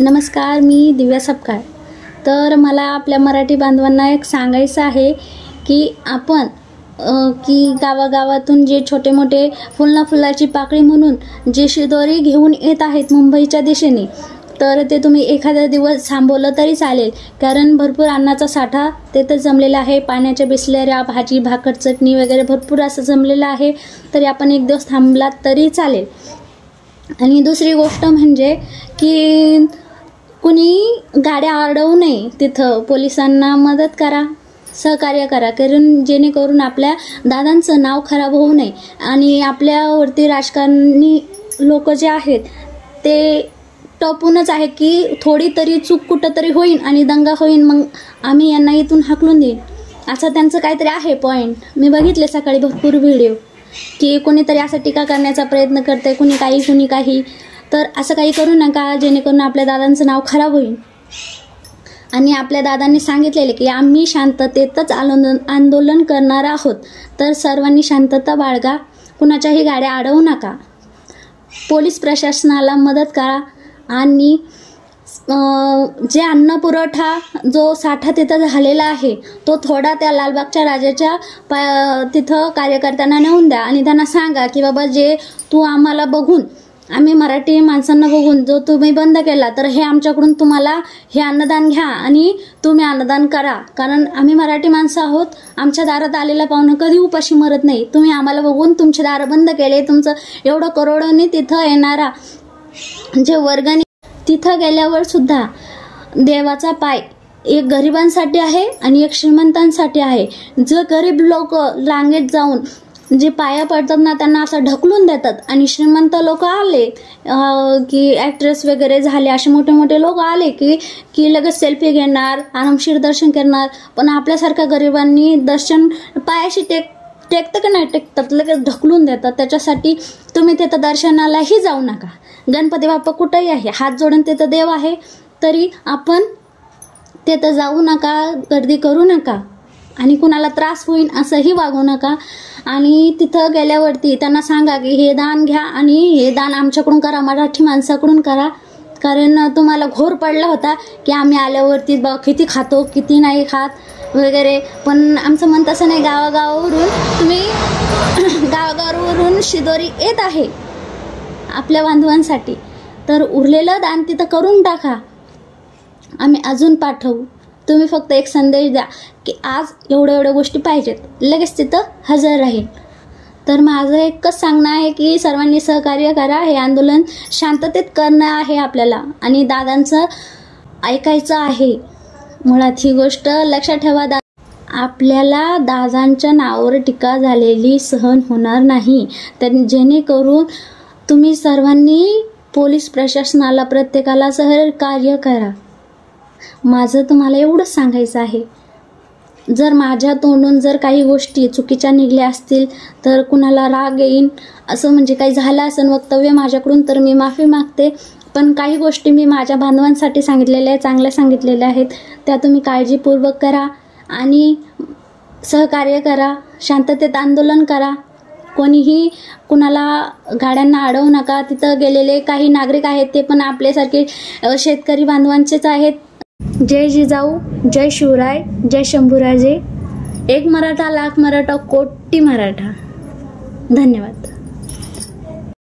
नमस्कार, मी दिव्या सपकाळ। तर मला आपल्या मराठी बांधवांना एक सांगायचं आहे की आपण गावागावातून जे छोटे मोठे फुलाची पाकळी म्हणून जे शिदोरी घेऊन येत आहेत मुंबईच्या दिशेने, तर ते तुम्ही एखादा दिवस थांबवलं तरी चालेल, कारण भरपूर अन्नाचा साठा तेथे जमलेला आहे। पाण्याच्या बिसलेऱ्या, भाजी भाकर चटणी वगैरे भरपूर असं जमलेलं आहे, तरी आपण एक दिवस थांबलात तरी चालेल। आणि दुसरी गोष्ट म्हणजे की कुणी गाड्या अडवू नये, तिथं पोलिसांना मदत करा, सहकार्य करा, कारण जेणेकरून आपल्या दादांचं नाव खराब होऊ नये आणि आपल्यावरती राजकारणी लोक जे आहेत ते टपूनच आहे की थोडी तरी चूक कुठंतरी होईल आणि दंगा होईल, मग आम्ही यांना इथून हाकलून देईन, असं त्यांचं काहीतरी आहे पॉईंट। मी बघितले सकाळी भरपूर व्हिडिओ की कोणीतरी असं टीका करण्याचा प्रयत्न करते, कुणी काही, तर असं काही करू नका जेणेकरून आपल्या दादांचं नाव खराब होईल। आणि आपल्या दादांनी सांगितलेले की आम्ही शांततेतच आंदोलन करणार आहोत, तर सर्वांनी शांतता बाळगा, कुणाच्याही गाड्या अडवू नका, पोलीस प्रशासनाला मदत करा आणि जे अन्न पुरवठा जो साठा तिथं झालेला आहे तो थोडा त्या लालबागच्या राजाच्या तिथं कार्यकर्त्यांना नेऊन द्या आणि त्यांना सांगा की बाबा जे तू आम्हाला बघून, आम्ही मराठी माणसांना बघून जो तुम्ही बंद केला, तर हे आमच्याकडून तुम्हाला हे अन्नदान घ्या आणि तुम्ही अन्नदान करा, कारण आम्ही मराठी माणसं आहोत, आमच्या दारात आलेला पाहुणा कधी उपाशी मरत नाही। तुम्ही आम्हाला बघून तुमचे दार बंद केले, तुमचं एवढं करोडोनी तिथं येणारा जे वर्गणी, तिथं गेल्यावर सुद्धा देवाचा पाय एक गरिबांसाठी आहे आणि एक श्रीमंतांसाठी आहे। जे गरीब लोक रांगेत जाऊन जे पाया पडतात ना, त्यांना असं ढकलून देतात, आणि श्रीमंत लोक आले की ॲक्ट्रेस वगैरे झाले, असे मोठे मोठे लोक आले की लगेच सेल्फी घेणार, आरामशीर दर्शन करणार, पण आपल्यासारख्या गरिबांनी दर्शन पायाशी टेकतं की नाही टेकतात, लगेच ढकलून देतात। त्याच्यासाठी तुम्ही तिथं दर्शनालाही जाऊ नका। गणपती बाप्पा कुठेही आहे, हात जोडून तिथं देव आहे, तरी आपण तिथं जाऊ नका, गर्दी करू नका आणि कुणाला त्रास होईल असंही वागू नका। आणि तिथं गेल्यावरती त्यांना सांगा की हे दान घ्या आणि हे दान आमच्याकडून करा, मराठी माणसाकडून करा, कारण तुम्हाला घोर पडला होता की आम्ही आल्यावरती किती खातो किती नाही खात वगैरे, पण आमचं मन तसं नाही। गावागावावरून शिदोरी येत आहे आपल्या बांधवांसाठी, तर उरलेलं दान तिथं करून टाका, आम्ही अजून पाठवू। तुम्ही फक्त एक संदेश द्या की आज एवढ्या गोष्टी पाहिजेत, लगेच तिथं हजर राहील। तर माझं एकच सांगणं आहे की सर्वांनी सहकार्य करा, हे आंदोलन शांततेत करणं आहे आपल्याला आणि दादांचं ऐकायचं आहे। मुळात ही गोष्ट लक्षात ठेवा, आपल्याला दादांच्या नावावर टीका झालेली सहन होणार नाही, तर जेणेकरून तुम्ही सर्वांनी पोलीस प्रशासनाला प्रत्येकाला सहकार्य करा। माझं तुम्हाला एवढंच सांगायचं आहे। जर माझ्या तोंडून जर काही गोष्टी चुकीच्या निघल्या असतील तर कुणाला राग येईन, असं म्हणजे काही झालं असेल वक्तव्य माझ्याकडून, तर मी माफी मागते, पण काही गोष्टी मी माझ्या बांधवांसाठी सांगितलेल्या आहेत, चांगल्या सांगितलेल्या आहेत, त्या तुम्ही काळजीपूर्वक करा आणि सहकार्य करा, शांततेत आंदोलन करा, कोणीही कुणाला गाड्यांना अडवू नका। तिथं गेलेले काही नागरिक आहेत ते पण आपल्यासारखे शेतकरी बांधवांचेच आहेत। जय जिजाऊ, जय शिवराय, जय शंभूराजे, एक मराठा लाख मराठा कोटी मराठा। धन्यवाद।